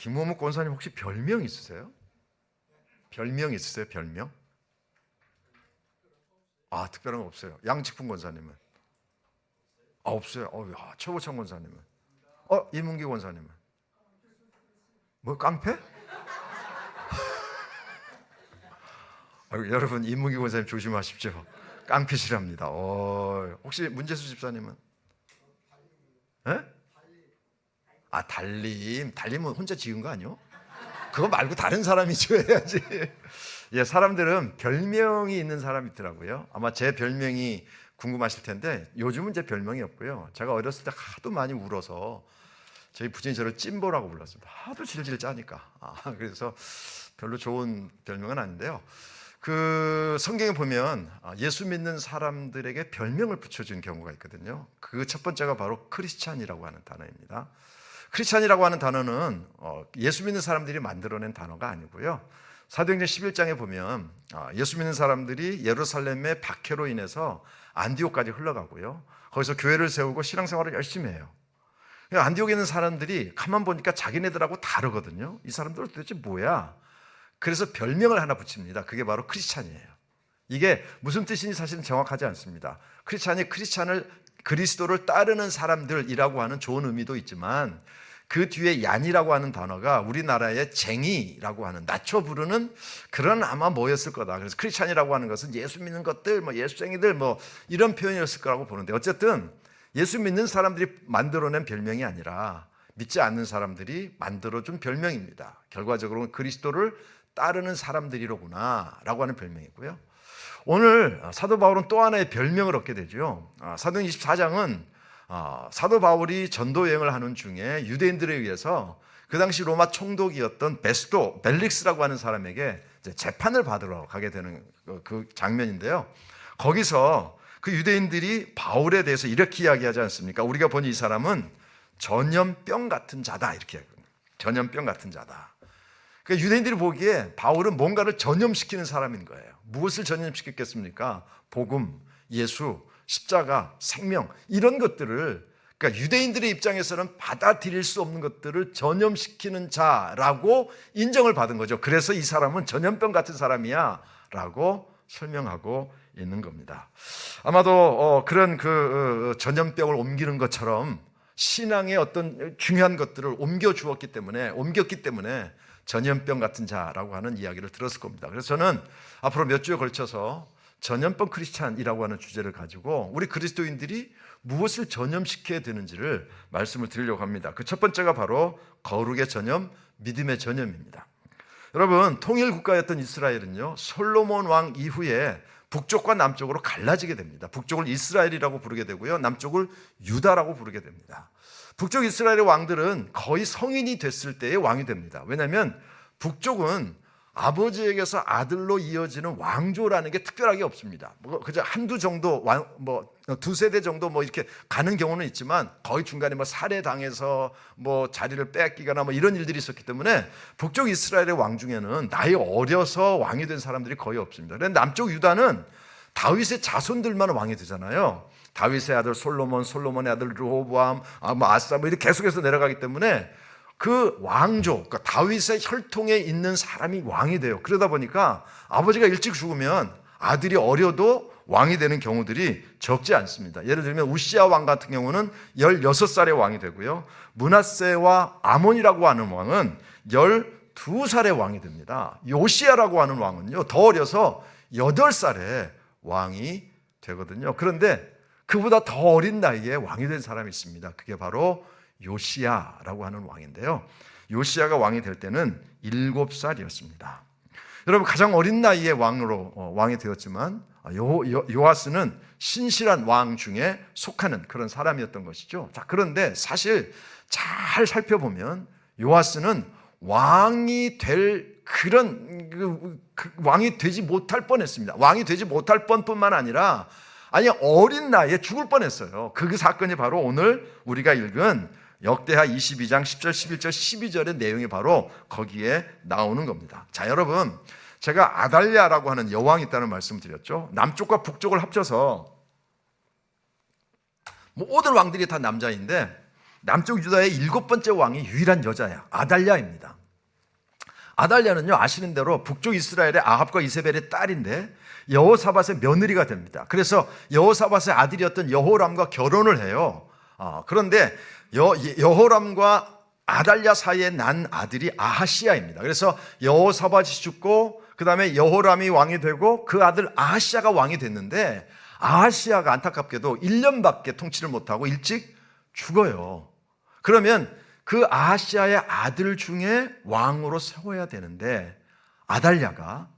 김호묵 권사님 혹시 별명 있으세요? 별명 있으세요? 별명? 특별한 거 없어요. 양직분 권사님은? 없어요. 최고창 권사님은? 이문기 권사님은? 뭐 깡패? 여러분 이문기 권사님 조심하십시오. 깡패시랍니다. 혹시 문재수 집사님은? 에? 달림은 혼자 지은 거 아니요? 그거 말고 다른 사람이 지어야지. 예, 사람들은 별명이 있는 사람이 있더라고요. 아마 제 별명이 궁금하실 텐데 요즘은 제 별명이 없고요. 제가 어렸을 때 하도 많이 울어서 저희 부친이 저를 찜보라고 불렀습니다. 하도 질질 짜니까. 그래서 별로 좋은 별명은 아닌데요. 그 성경에 보면 예수 믿는 사람들에게 별명을 붙여준 경우가 있거든요. 그 첫 번째가 바로 크리스찬이라고 하는 단어입니다. 크리스찬이라고 하는 단어는 예수 믿는 사람들이 만들어낸 단어가 아니고요. 사도행전 11장에 보면 예수 믿는 사람들이 예루살렘의 박해로 인해서 안디옥까지 흘러가고요. 거기서 교회를 세우고 신앙생활을 열심히 해요. 안디옥에 있는 사람들이 가만 보니까 자기네들하고 다르거든요. 이 사람들은 도대체 뭐야? 그래서 별명을 하나 붙입니다. 그게 바로 크리스찬이에요. 이게 무슨 뜻인지 사실은 정확하지 않습니다. 크리스찬을 그리스도를 따르는 사람들이라고 하는 좋은 의미도 있지만 그 뒤에 얀이라고 하는 단어가 우리나라의 쟁이라고 하는 낮춰 부르는 그런 아마 뭐였을 거다. 그래서 크리스찬이라고 하는 것은 예수 믿는 것들, 예수쟁이들 이런 표현이었을 거라고 보는데 어쨌든 예수 믿는 사람들이 만들어낸 별명이 아니라 믿지 않는 사람들이 만들어준 별명입니다. 결과적으로는 그리스도를 따르는 사람들이로구나 라고 하는 별명이고요. 오늘 사도 바울은 또 하나의 별명을 얻게 되죠. 사도행 24장은 사도 바울이 전도 여행을 하는 중에 유대인들에 의해서 그 당시 로마 총독이었던 베스도 벨릭스라고 하는 사람에게 재판을 받으러 가게 되는 그 장면인데요. 거기서 그 유대인들이 바울에 대해서 이렇게 이야기하지 않습니까? 우리가 보니 이 사람은 전염병 같은 자다 이렇게 이야기합니다. 전염병 같은 자다. 그러니까 유대인들이 보기에 바울은 뭔가를 전염시키는 사람인 거예요. 무엇을 전염시켰겠습니까? 복음, 예수, 십자가, 생명 이런 것들을 그러니까 유대인들의 입장에서는 받아들일 수 없는 것들을 전염시키는 자라고 인정을 받은 거죠. 그래서 이 사람은 전염병 같은 사람이야 라고 설명하고 있는 겁니다. 아마도 그런 그 전염병을 옮기는 것처럼 신앙의 어떤 중요한 것들을 옮겼기 때문에 전염병 같은 자라고 하는 이야기를 들었을 겁니다. 그래서 저는 앞으로 몇 주에 걸쳐서 전염병 크리스찬이라고 하는 주제를 가지고 우리 그리스도인들이 무엇을 전염시켜야 되는지를 말씀을 드리려고 합니다. 그 첫 번째가 바로 거룩의 전염, 믿음의 전염입니다. 여러분, 통일국가였던 이스라엘은요, 솔로몬 왕 이후에 북쪽과 남쪽으로 갈라지게 됩니다. 북쪽을 이스라엘이라고 부르게 되고요, 남쪽을 유다라고 부르게 됩니다. 북쪽 이스라엘의 왕들은 거의 성인이 됐을 때의 왕이 됩니다. 왜냐하면 북쪽은 아버지에게서 아들로 이어지는 왕조라는 게 특별하게 없습니다. 그저 한두 정도, 두세 대 정도 이렇게 가는 경우는 있지만 거의 중간에 살해당해서 자리를 뺏기거나 이런 일들이 있었기 때문에 북쪽 이스라엘의 왕 중에는 나이 어려서 왕이 된 사람들이 거의 없습니다. 그런데 남쪽 유다는 다윗의 자손들만 왕이 되잖아요. 다윗의 아들 솔로몬, 솔로몬의 아들 르호보암, 아사 이렇게 계속해서 내려가기 때문에 그 왕조, 그러니까 다윗의 혈통에 있는 사람이 왕이 돼요. 그러다 보니까 아버지가 일찍 죽으면 아들이 어려도 왕이 되는 경우들이 적지 않습니다. 예를 들면 우시야 왕 같은 경우는 16살의 왕이 되고요. 므낫세와 아몬이라고 하는 왕은 12살의 왕이 됩니다. 요시야라고 하는 왕은요, 더 어려서 8살에 왕이 되거든요. 그런데 그보다 더 어린 나이에 왕이 된 사람이 있습니다. 그게 바로 요시야라고 하는 왕인데요. 요시야가 왕이 될 때는 7살이었습니다. 여러분, 가장 어린 나이에 왕이 되었지만 요아스는 신실한 왕 중에 속하는 그런 사람이었던 것이죠. 자, 그런데 사실 잘 살펴보면 요아스는 왕이 될 왕이 되지 못할 뻔했습니다. 왕이 되지 못할 뻔뿐만 아니라 어린 나이에 죽을 뻔했어요. 그 사건이 바로 오늘 우리가 읽은 역대하 22장 10절, 11절, 12절의 내용이 바로 거기에 나오는 겁니다. 자, 여러분, 제가 아달랴라고 하는 여왕이 있다는 말씀을 드렸죠. 남쪽과 북쪽을 합쳐서 모든 왕들이 다 남자인데 남쪽 유다의 7번째 왕이 유일한 여자야. 아달랴입니다. 아달랴는요, 아시는 대로 북쪽 이스라엘의 아합과 이세벨의 딸인데 여호사밧의 며느리가 됩니다. 그래서 여호사밧의 아들이었던 여호람과 결혼을 해요. 그런데 여호람과 아달랴 사이에 난 아들이 아하시야입니다. 그래서 여호사밧이 죽고 그 다음에 여호람이 왕이 되고 그 아들 아하시야가 왕이 됐는데, 아하시야가 안타깝게도 1년밖에 통치를 못하고 일찍 죽어요. 그러면 그 아하시야의 아들 중에 왕으로 세워야 되는데 아달랴가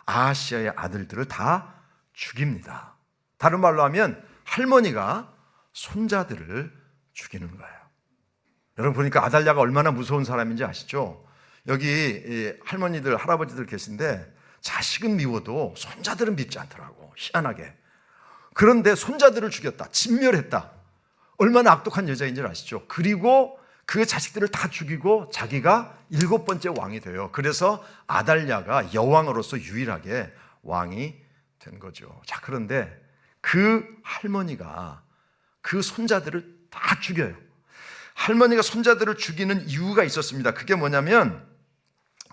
아하시야의 아들들을 다 죽입니다. 다른 말로 하면 할머니가 손자들을 죽이는 거예요. 여러분 보니까 아달랴가 얼마나 무서운 사람인지 아시죠? 여기 할머니들, 할아버지들 계신데 자식은 미워도 손자들은 믿지 않더라고, 희한하게. 그런데 손자들을 죽였다, 진멸했다. 얼마나 악독한 여자인 줄 아시죠? 그리고 그 자식들을 다 죽이고 자기가 7번째 왕이 돼요. 그래서 아달랴가 여왕으로서 유일하게 왕이 된 거죠. 자, 그런데 그 할머니가 그 손자들을 다 죽여요. 할머니가 손자들을 죽이는 이유가 있었습니다. 그게 뭐냐면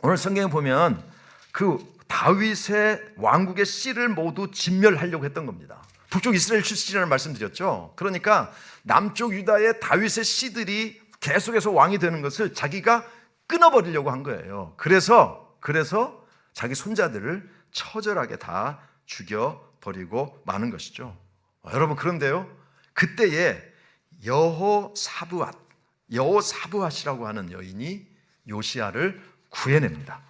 오늘 성경에 보면 그 다윗의 왕국의 씨를 모두 진멸하려고 했던 겁니다. 북쪽 이스라엘 출신이라는 말씀드렸죠. 그러니까 남쪽 유다의 다윗의 씨들이 계속해서 왕이 되는 것을 자기가 끊어버리려고 한 거예요. 그래서 자기 손자들을 처절하게 다 죽여버리고 마는 것이죠. 여러분, 그때에 여호사브앗이라고 하는 여인이 요시야를 구해냅니다.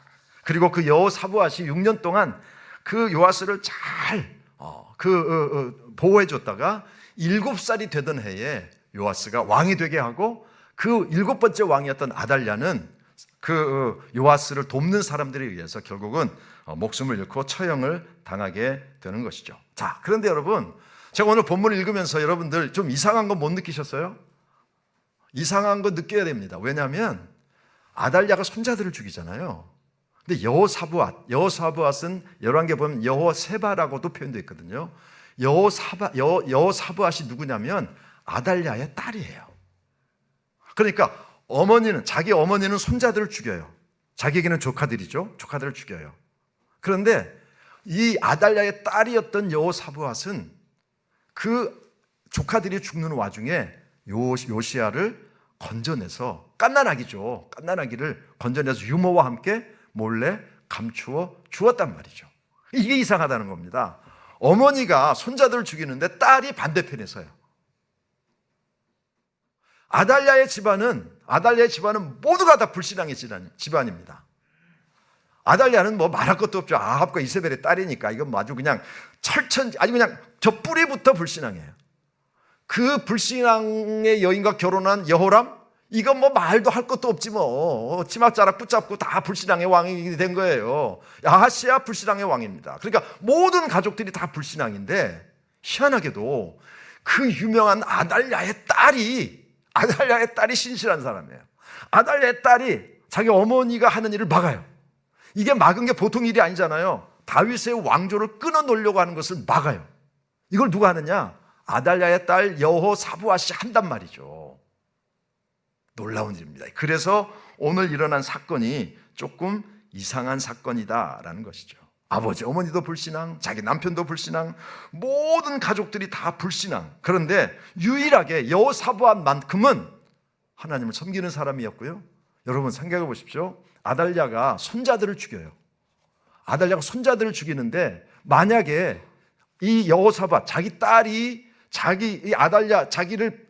그리고 그 여호사브앗이 6년 동안 그 요아스를 잘 보호해줬다가 7살이 되던 해에 요아스가 왕이 되게 하고, 그 7번째 왕이었던 아달랴는 그 요아스를 돕는 사람들에 의해서 결국은 목숨을 잃고 처형을 당하게 되는 것이죠. 자, 그런데 여러분, 제가 오늘 본문을 읽으면서 여러분들 좀 이상한 거 못 느끼셨어요? 이상한 거 느껴야 됩니다. 왜냐하면 아달랴가 손자들을 죽이잖아요. 근데 여호사브앗은 열왕기에 보면 여호세바라고도 표현되어 있거든요. 여호사브앗이 누구냐면 아달랴의 딸이에요. 그러니까 자기 어머니는 손자들을 죽여요. 자기에게는 조카들이죠. 조카들을 죽여요. 그런데 이 아달랴의 딸이었던 여호사브앗은 그 조카들이 죽는 와중에 요시야를 건져내서, 깐난아기를 건져내서 유모와 함께 몰래 감추어 주었단 말이죠. 이게 이상하다는 겁니다. 어머니가 손자들을 죽이는데 딸이 반대편에 서요. 아달랴의 집안은 모두가 다 불신앙의 집안입니다. 아달랴는 뭐 말할 것도 없죠. 아합과 이세벨의 딸이니까 이건 아주 그냥 그냥 저 뿌리부터 불신앙이에요. 그 불신앙의 여인과 결혼한 여호람, 이건 뭐 말도 할 것도 없지 뭐. 치맛자락 붙잡고 다 불신앙의 왕이 된 거예요. 아하시야 불신앙의 왕입니다. 그러니까 모든 가족들이 다 불신앙인데, 희한하게도 그 유명한 아달랴의 딸이 신실한 사람이에요. 아달랴의 딸이 자기 어머니가 하는 일을 막아요. 이게 막은 게 보통 일이 아니잖아요. 다윗의 왕조를 끊어놓으려고 하는 것을 막아요. 이걸 누가 하느냐? 아달랴의 딸 여호사브앗이 한단 말이죠. 놀라운 일입니다. 그래서 오늘 일어난 사건이 조금 이상한 사건이다라는 것이죠. 아버지, 어머니도 불신앙, 자기 남편도 불신앙, 모든 가족들이 다 불신앙. 그런데 유일하게 여호사브앗만큼은 하나님을 섬기는 사람이었고요. 여러분 생각해 보십시오. 아달랴가 손자들을 죽여요. 아달랴가 손자들을 죽이는데, 만약에 이 여호사밧, 자기 딸이 이 아달랴 자기를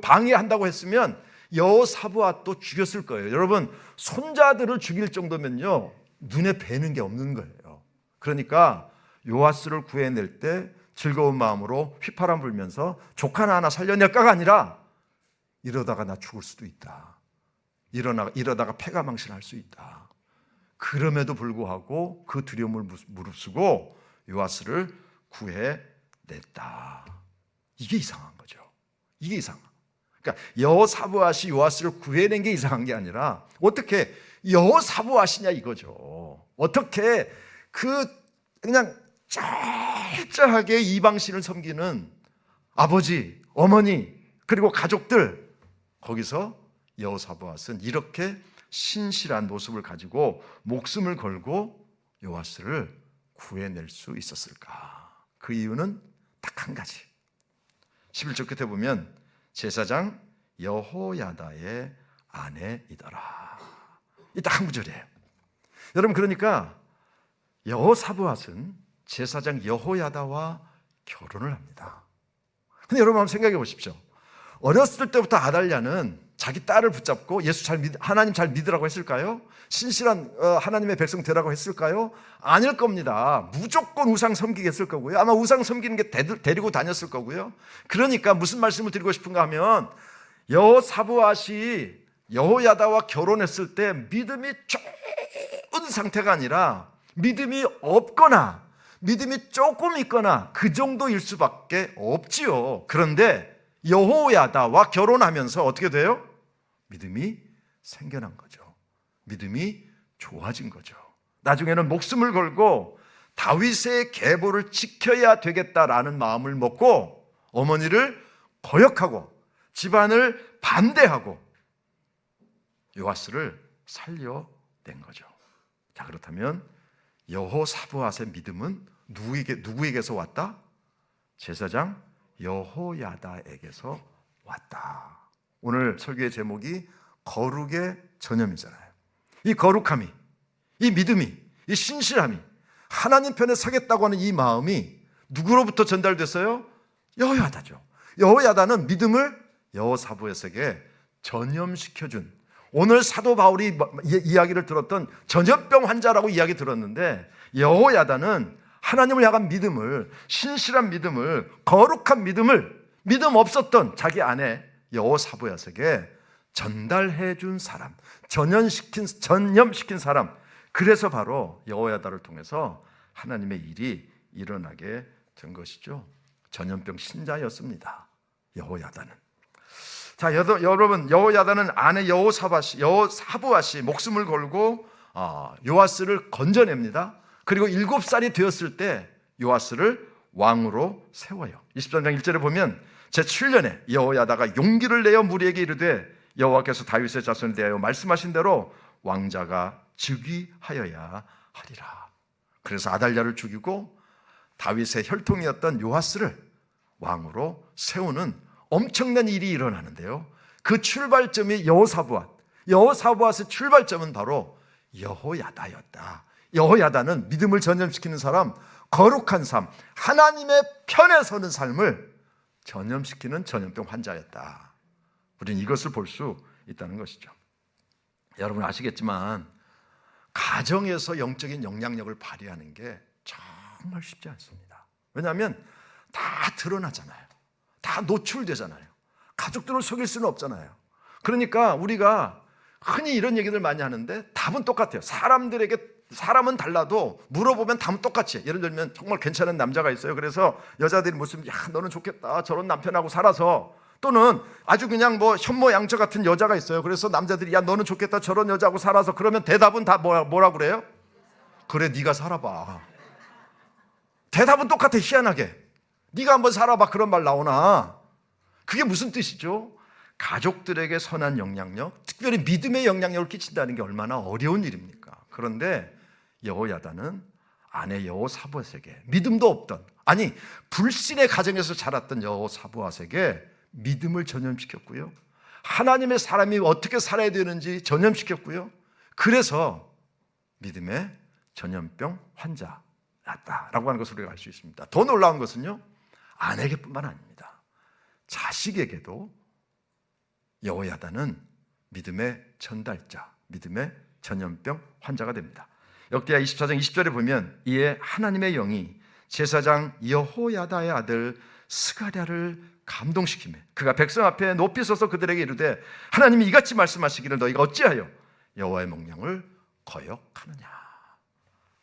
방해한다고 했으면 여호사밧도 죽였을 거예요. 여러분, 손자들을 죽일 정도면요, 눈에 뵈는 게 없는 거예요. 그러니까 요아스를 구해낼 때 즐거운 마음으로 휘파람 불면서 조카 하나 살려낼까가 아니라, 이러다가 나 죽을 수도 있다, 이러다가 패가 망신할 수 있다. 그럼에도 불구하고 그 두려움을 무릅쓰고 요아스를 구해냈다. 이게 이상한 거죠. 이게 이상한. 그러니까 여호사브앗이 요아스를 구해낸 게 이상한 게 아니라, 어떻게 여호사브앗이냐 이거죠. 어떻게 그냥 짤짤하게 이방신을 섬기는 아버지, 어머니, 그리고 가족들, 거기서 여호사밧은 이렇게 신실한 모습을 가지고 목숨을 걸고 요아스를 구해낼 수 있었을까? 그 이유는 딱 한 가지. 11절 끝에 보면 제사장 여호야다의 아내이더라. 이 딱 한 구절이에요. 여러분, 그러니까 여호사밧은 제사장 여호야다와 결혼을 합니다. 근데 여러분 한번 생각해 보십시오. 어렸을 때부터 아달랴는 자기 딸을 붙잡고 하나님 잘 믿으라고 했을까요? 신실한 하나님의 백성 되라고 했을까요? 아닐 겁니다. 무조건 우상 섬기게 했을 거고요. 아마 우상 섬기는 게 데리고 다녔을 거고요. 그러니까 무슨 말씀을 드리고 싶은가 하면, 여호사밧이 여호야다와 결혼했을 때 믿음이 좋은 상태가 아니라 믿음이 없거나 믿음이 조금 있거나 그 정도일 수밖에 없지요. 그런데 여호야다와 결혼하면서 어떻게 돼요? 믿음이 생겨난 거죠. 믿음이 좋아진 거죠. 나중에는 목숨을 걸고 다윗의 계보를 지켜야 되겠다라는 마음을 먹고 어머니를 거역하고 집안을 반대하고 요아스를 살려낸 거죠. 자, 그렇다면 여호사밧의 믿음은 누구에게서 왔다? 제사장 여호야다에게서 왔다. 오늘 설교의 제목이 거룩의 전염이잖아요. 이 거룩함이, 이 믿음이, 이 신실함이, 하나님 편에 서겠다고 하는 이 마음이 누구로부터 전달됐어요? 여호야다죠. 여호야다는 믿음을 여호사밧에게 전염시켜준, 오늘 사도 바울이 이야기를 들었던 전염병 환자라고 이야기 들었는데, 여호야다는 하나님을 향한 믿음을, 신실한 믿음을, 거룩한 믿음을 믿음 없었던 자기 아내 여호사밧에게 전달해 준 사람, 전염시킨 사람. 그래서 바로 여호야다를 통해서 하나님의 일이 일어나게 된 것이죠. 전염병 신자였습니다, 여호야다는. 자, 여러분, 여호야다는 아내 여호사밧이 목숨을 걸고 요아스를 건져냅니다. 그리고 7살이 되었을 때 요아스를 왕으로 세워요. 23장 1절에 보면 제7년에 여호야다가 용기를 내어 무리에게 이르되 여호와께서 다윗의 자손에 대하여 말씀하신 대로 왕자가 즉위하여야 하리라. 그래서 아달랴를 죽이고 다윗의 혈통이었던 요아스를 왕으로 세우는 엄청난 일이 일어나는데요, 그 출발점이 여호사밧의 출발점은 바로 여호야다였다. 여호야다는 믿음을 전염시키는 사람, 거룩한 삶, 하나님의 편에 서는 삶을 전염시키는 전염병 환자였다. 우리는 이것을 볼 수 있다는 것이죠. 여러분 아시겠지만 가정에서 영적인 영향력을 발휘하는 게 정말 쉽지 않습니다. 왜냐하면 다 드러나잖아요. 다 노출되잖아요. 가족들을 속일 수는 없잖아요. 그러니까 우리가 흔히 이런 얘기들 많이 하는데 답은 똑같아요. 사람은 달라도 물어보면 답은 똑같이. 예를 들면 정말 괜찮은 남자가 있어요. 그래서 여자들이 무슨 너는 좋겠다, 저런 남편하고 살아서. 또는 아주 그냥 현모양처 같은 여자가 있어요. 그래서 남자들이 너는 좋겠다, 저런 여자하고 살아서. 그러면 대답은 다 뭐라 그래요? 그래, 네가 살아봐. 대답은 똑같아. 희한하게 네가 한번 살아봐, 그런 말 나오나? 그게 무슨 뜻이죠? 가족들에게 선한 영향력, 특별히 믿음의 영향력을 끼친다는 게 얼마나 어려운 일입니까? 그런데 여호야다는 아내 여호사밧에게, 믿음도 없던, 아니 불신의 가정에서 자랐던 여호사밧에게 믿음을 전염시켰고요, 하나님의 사람이 어떻게 살아야 되는지 전염시켰고요, 그래서 믿음의 전염병 환자였다라고 하는 것을 우리가 알 수 있습니다. 더 놀라운 것은요, 아내에게뿐만 아닙니다. 자식에게도 여호야다는 믿음의 전달자, 믿음의 전염병 환자가 됩니다. 역대하 24장 20절에 보면 이에 하나님의 영이 제사장 여호야다의 아들 스가랴를 감동시키며 그가 백성 앞에 높이 서서 그들에게 이르되 하나님이 이같이 말씀하시기를 너희가 어찌하여 여호와의 명령을 거역하느냐.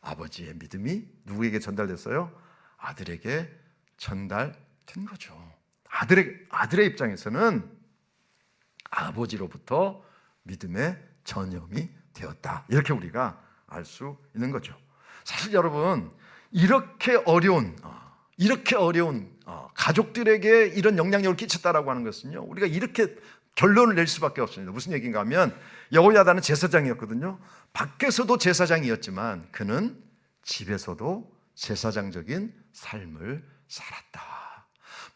아버지의 믿음이 누구에게 전달됐어요? 아들에게 전달된 거죠. 아들의 입장에서는 아버지로부터 믿음의 전염이 되었다, 이렇게 우리가 알 수 있는 거죠. 사실 여러분, 이렇게 어려운 이렇게 어려운 가족들에게 이런 영향력을 끼쳤다라고 하는 것은요, 우리가 이렇게 결론을 낼 수밖에 없습니다. 무슨 얘기인가 하면 여호야다는 제사장이었거든요. 밖에서도 제사장이었지만 그는 집에서도 제사장적인 삶을 살았다.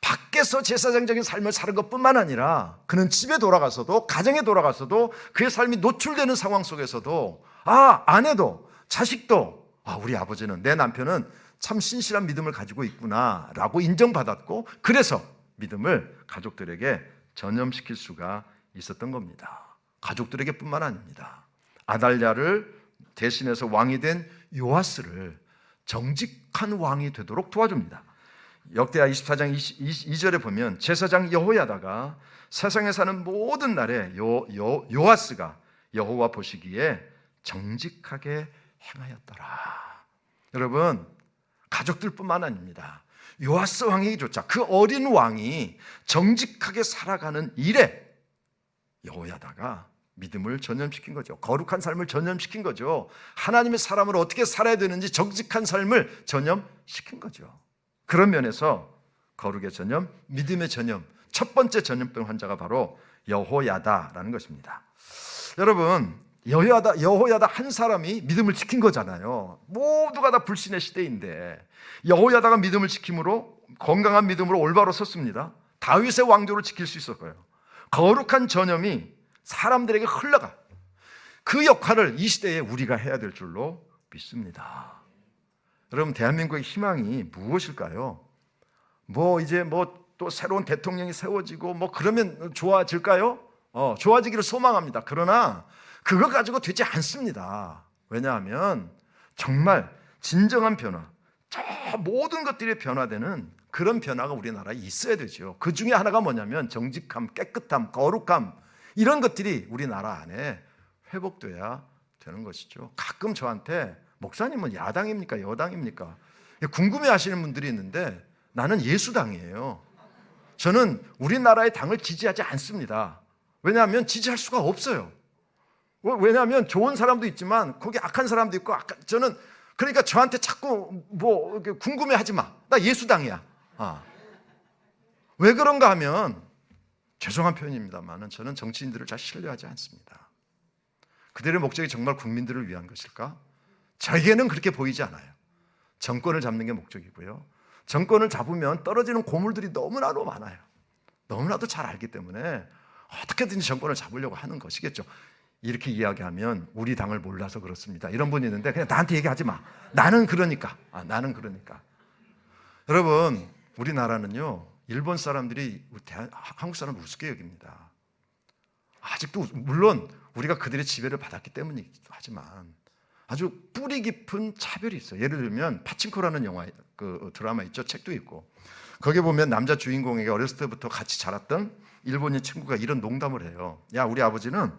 밖에서 제사장적인 삶을 사는 것뿐만 아니라 그는 집에 돌아가서도, 가정에 돌아가서도 그의 삶이 노출되는 상황 속에서도 아내도 자식도 우리 아버지는, 내 남편은 참 신실한 믿음을 가지고 있구나 라고 인정받았고, 그래서 믿음을 가족들에게 전염시킬 수가 있었던 겁니다. 가족들에게 뿐만 아닙니다. 아달랴를 대신해서 왕이 된 요아스를 정직한 왕이 되도록 도와줍니다. 역대하 24장 22절에 보면 제사장 여호야다가 세상에 사는 모든 날에 요아스가 여호와 보시기에 정직하게 행하였더라. 여러분, 가족들뿐만 아닙니다. 요아스 왕에게조차, 그 어린 왕이 정직하게 살아가는 일에 여호야다가 믿음을 전염시킨 거죠. 거룩한 삶을 전염시킨 거죠. 하나님의 사람으로 어떻게 살아야 되는지 정직한 삶을 전염시킨 거죠. 그런 면에서 거룩의 전염, 믿음의 전염, 첫 번째 전염병 환자가 바로 여호야다라는 것입니다. 여러분, 여호야다 한 사람이 믿음을 지킨 거잖아요. 모두가 다 불신의 시대인데 여호야다가 믿음을 지킴으로, 건강한 믿음으로 올바로 섰습니다. 다윗의 왕조를 지킬 수 있었고요. 거룩한 전염이 사람들에게 흘러가, 그 역할을 이 시대에 우리가 해야 될 줄로 믿습니다. 여러분, 대한민국의 희망이 무엇일까요? 이제 또 새로운 대통령이 세워지고 그러면 좋아질까요? 좋아지기를 소망합니다. 그러나 그거 가지고 되지 않습니다. 왜냐하면 정말 진정한 변화, 저 모든 것들이 변화되는 그런 변화가 우리나라에 있어야 되죠. 그 중에 하나가 뭐냐면 정직함, 깨끗함, 거룩함, 이런 것들이 우리나라 안에 회복돼야 되는 것이죠. 가끔 저한테 목사님은 야당입니까? 여당입니까? 궁금해하시는 분들이 있는데 나는 예수당이에요. 저는 우리나라의 당을 지지하지 않습니다. 왜냐하면 지지할 수가 없어요. 왜냐하면 좋은 사람도 있지만 거기 악한 사람도 있고, 저는 그러니까 저한테 자꾸 궁금해하지 마. 나 예수당이야. 왜 그런가 하면, 죄송한 표현입니다만 저는 정치인들을 잘 신뢰하지 않습니다. 그들의 목적이 정말 국민들을 위한 것일까? 저에게는 그렇게 보이지 않아요. 정권을 잡는 게 목적이고요. 정권을 잡으면 떨어지는 고물들이 너무나도 많아요. 너무나도 잘 알기 때문에 어떻게든지 정권을 잡으려고 하는 것이겠죠. 이렇게 이야기하면 우리 당을 몰라서 그렇습니다, 이런 분이 있는데 그냥 나한테 얘기하지 마. 나는 그러니까. 나는 그러니까. 여러분, 우리나라는요, 일본 사람들이 한국 사람을 우습게 여깁니다. 아직도 물론 우리가 그들의 지배를 받았기 때문이기도 하지만 아주 뿌리 깊은 차별이 있어요. 예를 들면 파친코라는 영화, 드라마 있죠. 책도 있고, 거기 보면 남자 주인공에게 어렸을 때부터 같이 자랐던 일본인 친구가 이런 농담을 해요. 야, 우리 아버지는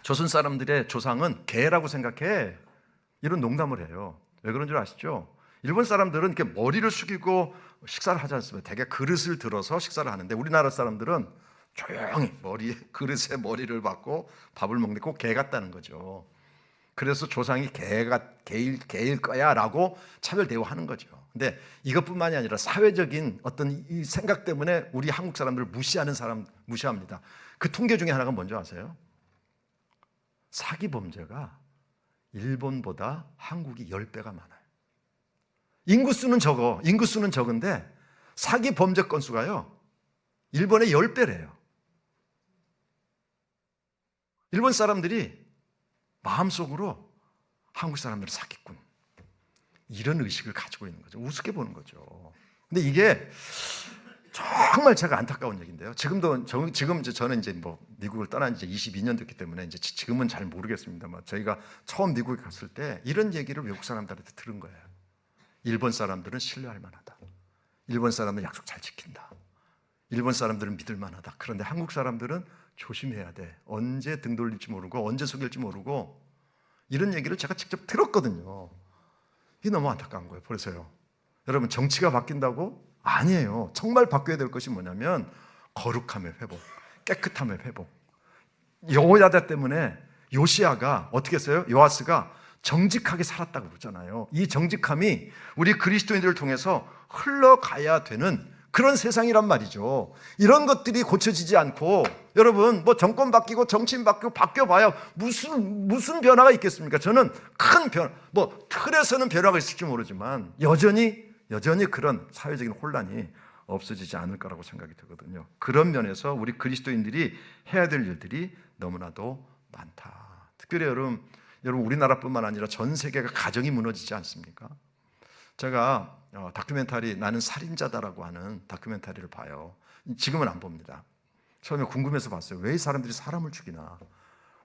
조선 사람들의 조상은 개라고 생각해. 이런 농담을 해요. 왜 그런 줄 아시죠? 일본 사람들은 이렇게 머리를 숙이고 식사를 하지 않습니다. 대개 그릇을 들어서 식사를 하는데 우리나라 사람들은 조용히 그릇에 머리를 박고 밥을 먹는데 꼭 개 같다는 거죠. 그래서 조상이 개일 거야 라고 차별 대우하는 거죠. 근데 이것뿐만이 아니라 사회적인 어떤 이 생각 때문에 우리 한국 사람들을 무시합니다. 그 통계 중에 하나가 뭔지 아세요? 사기 범죄가 일본보다 한국이 10배가 많아요. 인구수는 적은데 사기 범죄 건수가요, 일본의 10배래요. 일본 사람들이 마음속으로 한국 사람들을 사기꾼, 이런 의식을 가지고 있는 거죠. 우습게 보는 거죠. 근데 이게 정말 제가 안타까운 얘기인데요. 지금 저는 이제 미국을 떠난 지 22년 됐기 때문에 이제 지금은 잘 모르겠습니다만, 저희가 처음 미국에 갔을 때 이런 얘기를 외국 사람들한테 들은 거예요. 일본 사람들은 신뢰할 만하다. 일본 사람들은 약속 잘 지킨다. 일본 사람들은 믿을 만하다. 그런데 한국 사람들은 조심해야 돼. 언제 등 돌릴지 모르고 언제 속일지 모르고, 이런 얘기를 제가 직접 들었거든요. 이게 너무 안타까운 거예요. 보세요. 여러분, 정치가 바뀐다고? 아니에요. 정말 바뀌어야 될 것이 뭐냐면 거룩함의 회복, 깨끗함의 회복. 여호야다 때문에 요시야가 어떻게 했어요? 요아스가 정직하게 살았다고 그러잖아요. 이 정직함이 우리 그리스도인들을 통해서 흘러가야 되는 그런 세상이란 말이죠. 이런 것들이 고쳐지지 않고, 여러분 뭐 정권 바뀌고 정치인 바뀌고 바뀌어봐야 무슨 변화가 있겠습니까? 저는 큰 뭐 틀에서는 변화가 있을지 모르지만 여전히 그런 사회적인 혼란이 없어지지 않을 거라고 생각이 들거든요. 그런 면에서 우리 그리스도인들이 해야 될 일들이 너무나도 많다. 특별히 여러분 우리나라뿐만 아니라 전 세계가 가정이 무너지지 않습니까? 제가 다큐멘터리 나는 살인자다라고 하는 다큐멘터리를 봐요. 지금은 안 봅니다. 처음에 궁금해서 봤어요. 왜 이 사람들이 사람을 죽이나?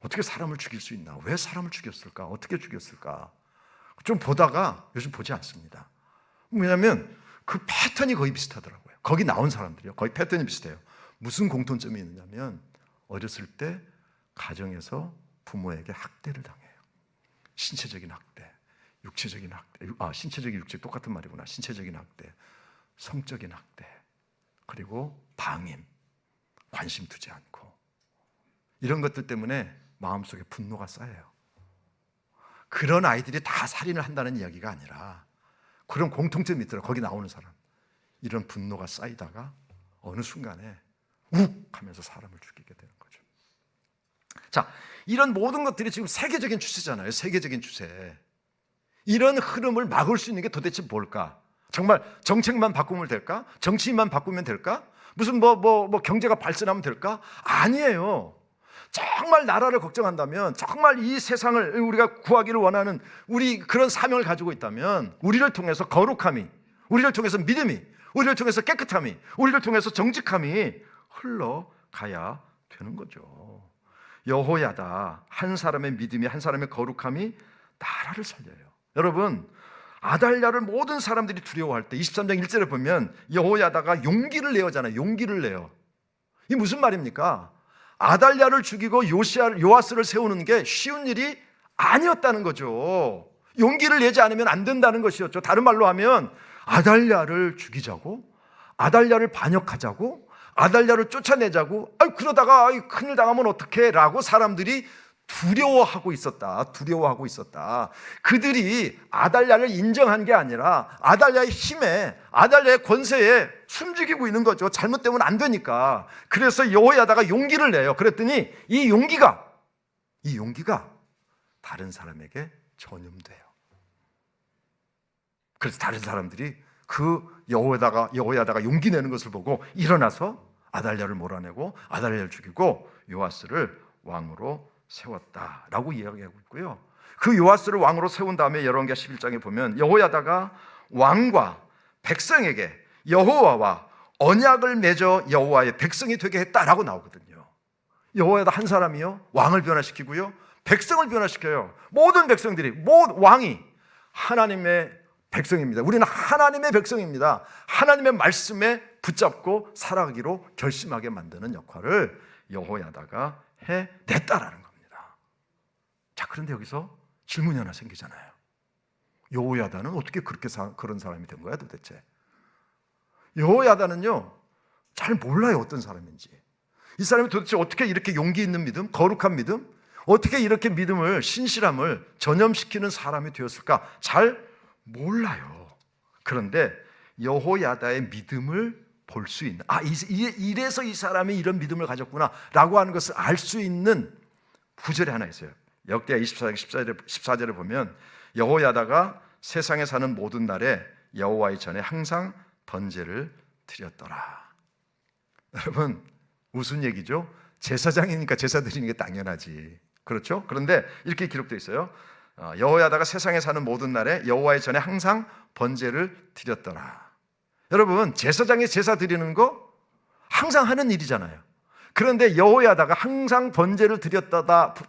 어떻게 사람을 죽일 수 있나? 왜 사람을 죽였을까? 어떻게 죽였을까? 좀 보다가 요즘 보지 않습니다. 왜냐하면 그 패턴이 거의 비슷하더라고요. 거기 나온 사람들이요. 거의 패턴이 비슷해요. 무슨 공통점이 있느냐면 어렸을 때 가정에서 부모에게 학대를 당해요. 신체적인 학대, 육체적인 학대, 신체적인 육체 똑같은 말이구나. 신체적인 학대, 성적인 학대, 그리고 방임, 관심 두지 않고 이런 것들 때문에 마음속에 분노가 쌓여요. 그런 아이들이 다 살인을 한다는 이야기가 아니라 그런 공통점이 있더라고요. 거기 나오는 사람. 이런 분노가 쌓이다가 어느 순간에 욱 하면서 사람을 죽이게 되는 거죠. 자, 이런 모든 것들이 지금 세계적인 추세잖아요. 세계적인 추세. 이런 흐름을 막을 수 있는 게 도대체 뭘까? 정말 정책만 바꾸면 될까? 정치인만 바꾸면 될까? 무슨 경제가 발전하면 될까? 아니에요. 정말 나라를 걱정한다면, 정말 이 세상을 우리가 구하기를 원하는 우리 그런 사명을 가지고 있다면 우리를 통해서 거룩함이, 우리를 통해서 믿음이, 우리를 통해서 깨끗함이, 우리를 통해서 정직함이 흘러가야 되는 거죠. 여호야다, 한 사람의 믿음이, 한 사람의 거룩함이 나라를 살려요. 여러분, 아달랴를 모든 사람들이 두려워할 때 23장 1절에 보면 여호야다가 용기를 내어잖아요. 용기를 내요. 이게 무슨 말입니까? 아달랴를 죽이고 요아스를 세우는 게 쉬운 일이 아니었다는 거죠. 용기를 내지 않으면 안 된다는 것이었죠. 다른 말로 하면 아달랴를 죽이자고, 아달랴를 반역하자고, 아달랴를 쫓아내자고, 그러다가 큰일 당하면 어떡해? 라고 사람들이 두려워하고 있었다. 그들이 아달랴를 인정한 게 아니라 아달랴의 힘에, 아달랴의 권세에 숨죽이고 있는 거죠. 잘못되면 안 되니까. 그래서 여호야다가 용기를 내요. 그랬더니 이 용기가 다른 사람에게 전염돼요. 그래서 다른 사람들이 그 여호야다가 용기 내는 것을 보고 일어나서 아달랴를 몰아내고 아달랴를 죽이고 요아스를 왕으로 세웠다라고 이야기하고 있고요. 그 요아스를 왕으로 세운 다음에 열왕기하 11장에 보면 여호야다가 왕과 백성에게 여호와와 언약을 맺어 여호와의 백성이 되게 했다라고 나오거든요. 여호야다 한 사람이요, 왕을 변화시키고요, 백성을 변화시켜요. 모든 백성들이, 왕이 하나님의 백성입니다. 우리는 하나님의 백성입니다. 하나님의 말씀에 붙잡고 살아가기로 결심하게 만드는 역할을 여호야다가 해냈다라는 겁니다. 자, 그런데 여기서 질문이 하나 생기잖아요. 여호야다는 어떻게 그런 사람이 된 거야 도대체? 여호야다는요, 잘 몰라요 어떤 사람인지. 이 사람이 도대체 어떻게 이렇게 용기 있는 믿음, 거룩한 믿음, 어떻게 이렇게 믿음을, 신실함을 전염시키는 사람이 되었을까? 잘 몰라요. 그런데 여호야다의 믿음을 볼 수 있는, 이래서 이 사람이 이런 믿음을 가졌구나 라고 하는 것을 알 수 있는 구절이 하나 있어요. 역대하 24장 14절에 보면 여호야다가 세상에 사는 모든 날에 여호와의 전에 항상 번제를 드렸더라. 여러분, 무슨 얘기죠? 제사장이니까 제사 드리는 게 당연하지, 그렇죠? 그런데 이렇게 기록되어 있어요. 여호야다가 세상에 사는 모든 날에 여호와의 전에 항상 번제를 드렸더라. 여러분, 제사장이 제사 드리는 거 항상 하는 일이잖아요. 그런데 여호야다가 항상 번제를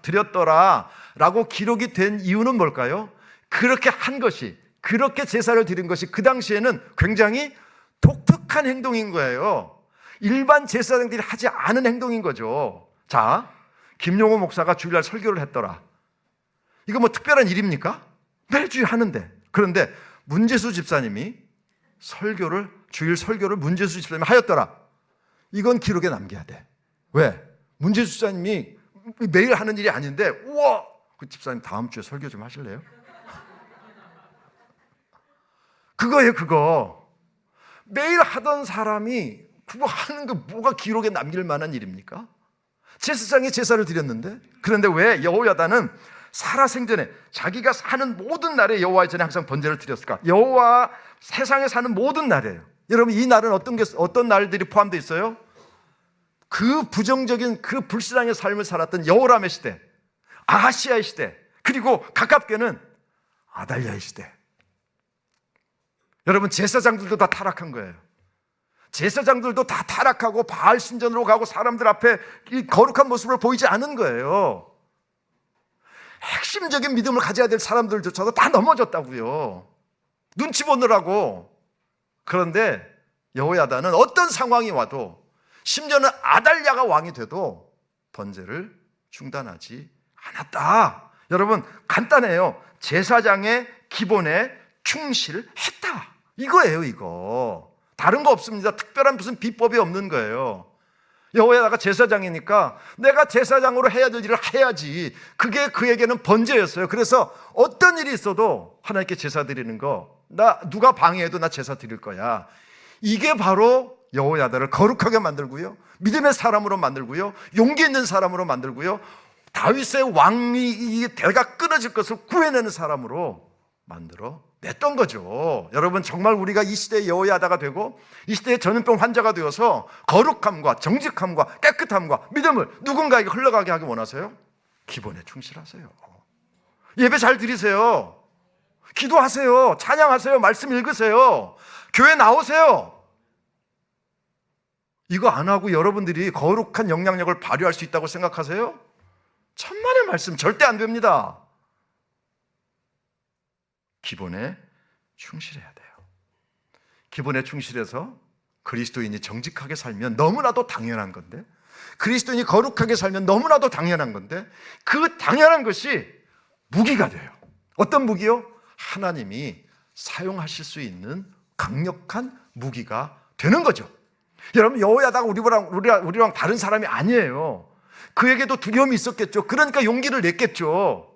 드렸더라라고 기록이 된 이유는 뭘까요? 그렇게 한 것이, 그렇게 제사를 드린 것이 그 당시에는 굉장히 독특한 행동인 거예요. 일반 제사장들이 하지 않은 행동인 거죠. 자, 김용호 목사가 주일날 설교를 했더라. 이거 뭐 특별한 일입니까? 매주일 하는데. 그런데 문재수 집사님이 주일 설교를 문재수 집사님이 하였더라. 이건 기록에 남겨야 돼. 왜? 문재수 집사님이 매일 하는 일이 아닌데, 우와, 그 집사님 다음 주에 설교 좀 하실래요? 그거예요, 그거. 매일 하던 사람이 그거 하는 거 뭐가 기록에 남길 만한 일입니까? 제사장이 제사를 드렸는데, 그런데 왜 여호야다는 살아생전에 자기가 사는 모든 날에 여호와 전에 항상 번제를 드렸을까? 여호와 세상에 사는 모든 날이에요. 여러분, 이 날은 어떤 날들이 포함되어 있어요? 그 부정적인 그 불신앙의 삶을 살았던 여호람의 시대, 아하시아의 시대, 그리고 가깝게는 아달랴의 시대. 여러분, 제사장들도 다 타락한 거예요. 제사장들도 다 타락하고 바알 신전으로 가고 사람들 앞에 이 거룩한 모습을 보이지 않은 거예요. 핵심적인 믿음을 가져야 될 사람들조차도 다 넘어졌다고요. 눈치 보느라고. 그런데 여호야다는 어떤 상황이 와도, 심지어는 아달랴가 왕이 돼도 번제를 중단하지 않았다. 여러분, 간단해요. 제사장의 기본에 충실했다, 이거예요. 이거 다른 거 없습니다. 특별한 무슨 비법이 없는 거예요. 여호야다가 제사장이니까 내가 제사장으로 해야 될 일을 해야지. 그게 그에게는 번제였어요. 그래서 어떤 일이 있어도 하나님께 제사 드리는 거, 나 누가 방해해도 나 제사 드릴 거야. 이게 바로 여호야다를 거룩하게 만들고요, 믿음의 사람으로 만들고요, 용기 있는 사람으로 만들고요, 다윗의 왕위 대가 끊어질 것을 구해내는 사람으로 만들어 냈던 거죠. 여러분, 정말 우리가 이 시대의 여호야다가 되고 이 시대의 전염병 환자가 되어서 거룩함과 정직함과 깨끗함과 믿음을 누군가에게 흘러가게 하기 원하세요? 기본에 충실하세요. 예배 잘 드리세요. 기도하세요. 찬양하세요. 말씀 읽으세요. 교회 나오세요. 이거 안 하고 여러분들이 거룩한 영향력을 발휘할 수 있다고 생각하세요? 천만의 말씀, 절대 안 됩니다. 기본에 충실해야 돼요. 기본에 충실해서 그리스도인이 정직하게 살면 너무나도 당연한 건데, 그리스도인이 거룩하게 살면 너무나도 당연한 건데, 그 당연한 것이 무기가 돼요. 어떤 무기요? 하나님이 사용하실 수 있는 강력한 무기가 되는 거죠. 여러분, 여호야다가 우리랑 다른 사람이 아니에요. 그에게도 두려움이 있었겠죠. 그러니까 용기를 냈겠죠.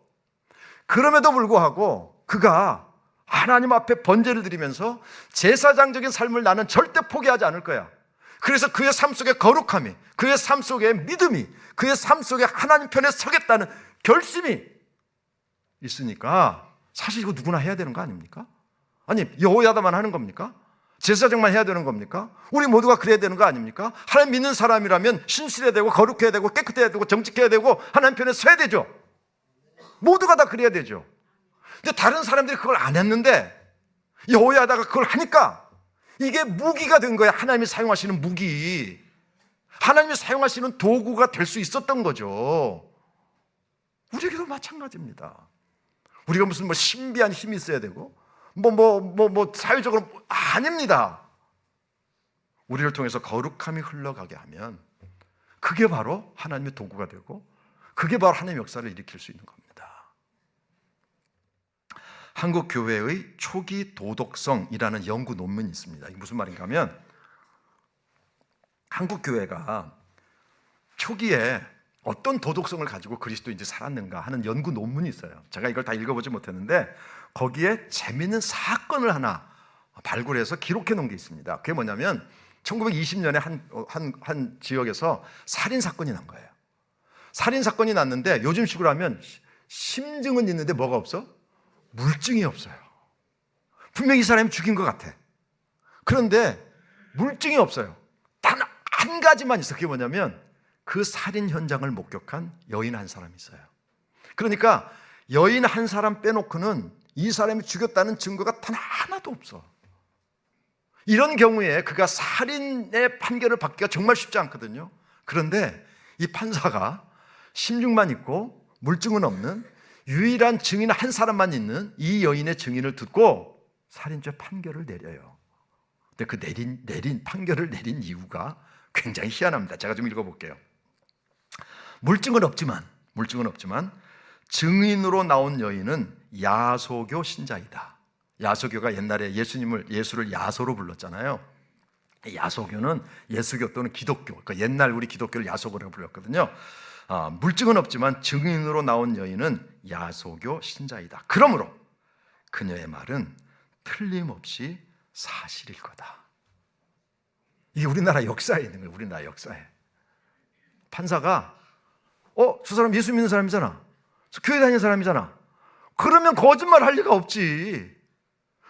그럼에도 불구하고 그가 하나님 앞에 번제를 드리면서 제사장적인 삶을 나는 절대 포기하지 않을 거야. 그래서 그의 삶 속에 거룩함이, 그의 삶 속에 믿음이, 그의 삶 속에 하나님 편에 서겠다는 결심이 있으니까, 사실 이거 누구나 해야 되는 거 아닙니까? 아니, 여호야다만 하는 겁니까? 제사장만 해야 되는 겁니까? 우리 모두가 그래야 되는 거 아닙니까? 하나님 믿는 사람이라면 신실해야 되고 거룩해야 되고 깨끗해야 되고 정직해야 되고 하나님 편에 서야 되죠. 모두가 다 그래야 되죠. 근데 다른 사람들이 그걸 안 했는데 여호야다가 그걸 하니까 이게 무기가 된 거야. 하나님이 사용하시는 무기, 하나님이 사용하시는 도구가 될 수 있었던 거죠. 우리에게도 마찬가지입니다. 우리가 무슨 신비한 힘이 있어야 되고 사회적으로 아닙니다. 우리를 통해서 거룩함이 흘러가게 하면 그게 바로 하나님의 도구가 되고, 그게 바로 하나님의 역사를 일으킬 수 있는 겁니다. 한국 교회의 초기 도덕성이라는 연구 논문이 있습니다. 이게 무슨 말인가 하면, 한국 교회가 초기에 어떤 도덕성을 가지고 그리스도인들이 살았는가 하는 연구 논문이 있어요. 제가 이걸 다 읽어보지 못했는데 거기에 재미있는 사건을 하나 발굴해서 기록해 놓은 게 있습니다. 그게 뭐냐면 1920년에 한 지역에서 살인사건이 난 거예요. 살인사건이 났는데 요즘식으로 하면 심증은 있는데 뭐가 없어? 물증이 없어요. 분명히 이 사람이 죽인 것 같아. 그런데 물증이 없어요. 단 한 가지만 있어. 그게 뭐냐면 그 살인 현장을 목격한 여인 한 사람이 있어요. 그러니까 여인 한 사람 빼놓고는 이 사람이 죽였다는 증거가 단 하나도 없어. 이런 경우에 그가 살인의 판결을 받기가 정말 쉽지 않거든요. 그런데 이 판사가 심증만 있고 물증은 없는 유일한 증인 한 사람만 있는 이 여인의 증인을 듣고 살인죄 판결을 내려요. 근데 그 판결을 내린 이유가 굉장히 희한합니다. 제가 좀 읽어볼게요. 물증은 없지만 증인으로 나온 여인은 야소교 신자이다. 야소교가 옛날에 예수를 야소로 불렀잖아요. 야소교는 예수교 또는 기독교, 그러니까 옛날 우리 기독교를 야소교라고 불렀거든요. 물증은 없지만 증인으로 나온 여인은 야소교 신자이다. 그러므로 그녀의 말은 틀림없이 사실일 거다. 이게 우리나라 역사에 있는 거예요. 우리나라 역사에. 판사가 저 사람 예수 믿는 사람이잖아, 교회 다니는 사람이잖아, 그러면 거짓말 할 리가 없지.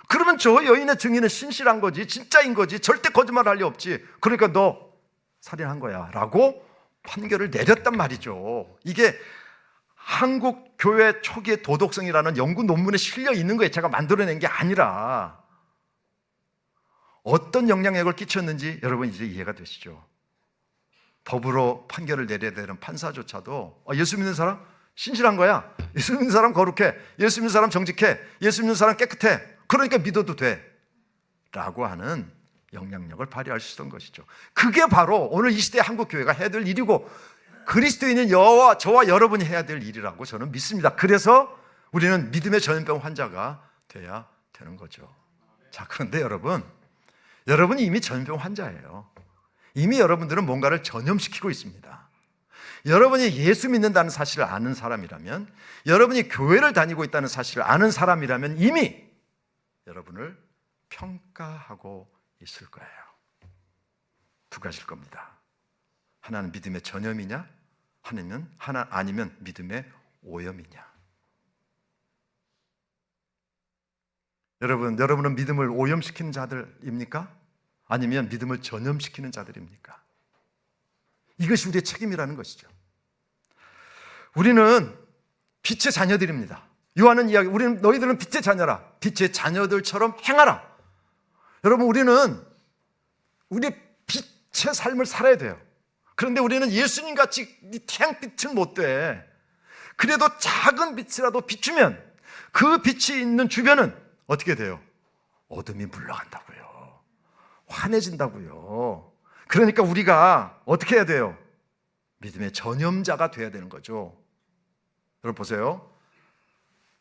그러면 저 여인의 증인은 신실한 거지, 진짜인 거지, 절대 거짓말 할 리 없지. 그러니까 너 살인한 거야 라고 판결을 내렸단 말이죠. 이게 한국 교회 초기의 도덕성이라는 연구 논문에 실려 있는 거예요. 제가 만들어낸 게 아니라. 어떤 영향력을 끼쳤는지 여러분 이제 이해가 되시죠? 법으로 판결을 내려야 되는 판사조차도 예수 믿는 사람 신실한 거야, 예수 믿는 사람 거룩해, 예수 믿는 사람 정직해, 예수 믿는 사람 깨끗해, 그러니까 믿어도 돼 라고 하는 영향력을 발휘할 수 있던 것이죠. 그게 바로 오늘 이 시대의 한국교회가 해야 될 일이고 그리스도인인 저와 여러분이 해야 될 일이라고 저는 믿습니다. 그래서 우리는 믿음의 전염병 환자가 돼야 되는 거죠. 자, 그런데 여러분이 이미 전염병 환자예요. 이미 여러분들은 뭔가를 전염시키고 있습니다. 여러분이 예수 믿는다는 사실을 아는 사람이라면, 여러분이 교회를 다니고 있다는 사실을 아는 사람이라면 이미 여러분을 평가하고 있을 거예요. 두 가지일 겁니다. 하나는 믿음의 전염이냐, 아니면 믿음의 오염이냐. 여러분은 믿음을 오염시키는 자들입니까? 아니면 믿음을 전염시키는 자들입니까? 이것이 우리의 책임이라는 것이죠. 우리는 빛의 자녀들입니다. 요한은 이야기, 너희들은 빛의 자녀라. 빛의 자녀들처럼 행하라. 여러분, 우리 빛의 삶을 살아야 돼요. 그런데 우리는 예수님 같이 태양빛은 못 돼. 그래도 작은 빛이라도 비추면 그 빛이 있는 주변은 어떻게 돼요? 어둠이 물러간다고요. 환해진다고요. 그러니까 우리가 어떻게 해야 돼요? 믿음의 전염자가 돼야 되는 거죠. 여러분 보세요.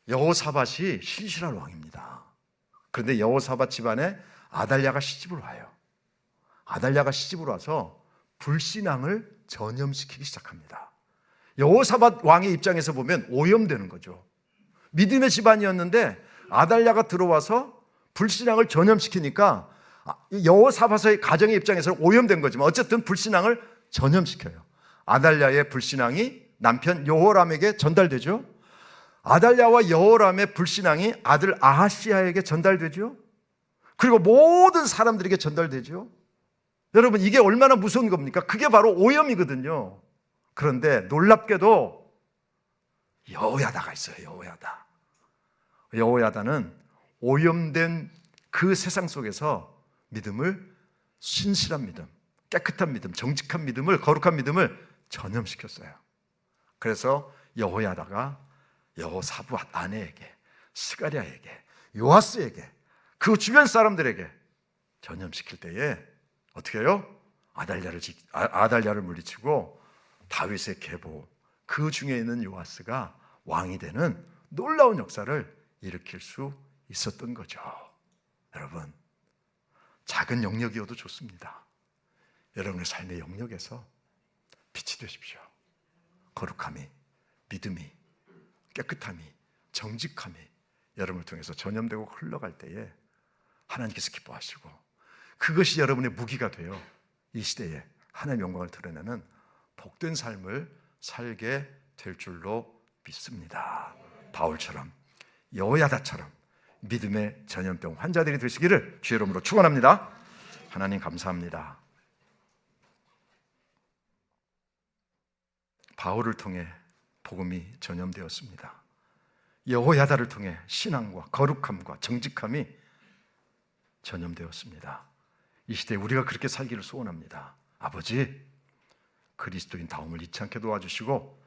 여호사밧이 신실한 왕입니다. 그런데 여호사밧 집안에 아달랴가 시집을 와요. 아달랴가 시집을 와서 불신앙을 전염시키기 시작합니다. 여호사밧 왕의 입장에서 보면 오염되는 거죠. 믿음의 집안이었는데 아달랴가 들어와서 불신앙을 전염시키니까 여호사밧의 가정의 입장에서는 오염된 거지만 어쨌든 불신앙을 전염시켜요. 아달랴의 불신앙이 남편 여호람에게 전달되죠. 아달랴와 여호람의 불신앙이 아들 아하시야에게 전달되죠. 그리고 모든 사람들에게 전달되죠. 여러분, 이게 얼마나 무서운 겁니까? 그게 바로 오염이거든요. 그런데 놀랍게도 여호야다가 있어요. 여호야다는 오염된 그 세상 속에서 믿음을, 신실한 믿음, 깨끗한 믿음, 정직한 믿음을, 거룩한 믿음을 전염시켰어요. 그래서 여호야다가 여호사밧 아내에게, 스가랴에게, 요아스에게, 그 주변 사람들에게 전염시킬 때에 어떻게 해요? 아달랴를 물리치고 다윗의 계보, 그 중에 있는 요아스가 왕이 되는 놀라운 역사를 일으킬 수 있었던 거죠. 여러분, 작은 영역이어도 좋습니다. 여러분의 삶의 영역에서 빛이 되십시오. 거룩함이, 믿음이, 깨끗함이, 정직함이 여러분을 통해서 전염되고 흘러갈 때에 하나님께서 기뻐하시고 그것이 여러분의 무기가 되어 이 시대에 하나님의 영광을 드러내는 복된 삶을 살게 될 줄로 믿습니다. 바울처럼, 여호야다처럼 믿음의 전염병 환자들이 되시기를 주의 이름으로 축원합니다. 하나님 감사합니다. 바울을 통해 복음이 전염되었습니다. 여호야다를 통해 신앙과 거룩함과 정직함이 전염되었습니다. 이 시대에 우리가 그렇게 살기를 소원합니다. 아버지, 그리스도인다움을 잊지 않게 도와주시고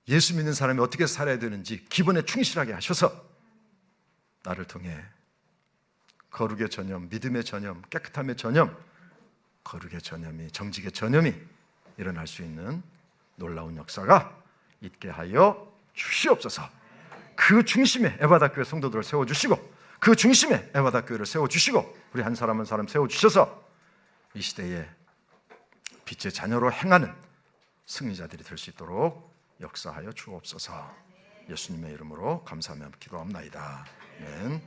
예수 믿는 사람이 어떻게 살아야 되는지 기본에 충실하게 하셔서 나를 통해 거룩의 전염, 믿음의 전염, 깨끗함의 전염, 거룩의 전염이, 정직의 전염이 일어날 수 있는 놀라운 역사가 있게 하여 주시옵소서. 그 중심에 에바다교회 성도들을 세워주시고 그 중심에 에바다교회를 세워주시고 우리 한 사람 한 사람 세워주셔서 이 시대에 빛의 자녀로 행하는 승리자들이 될 수 있도록 역사하여 주옵소서. 예수님의 이름으로 감사하며 기도합나이다. 아멘.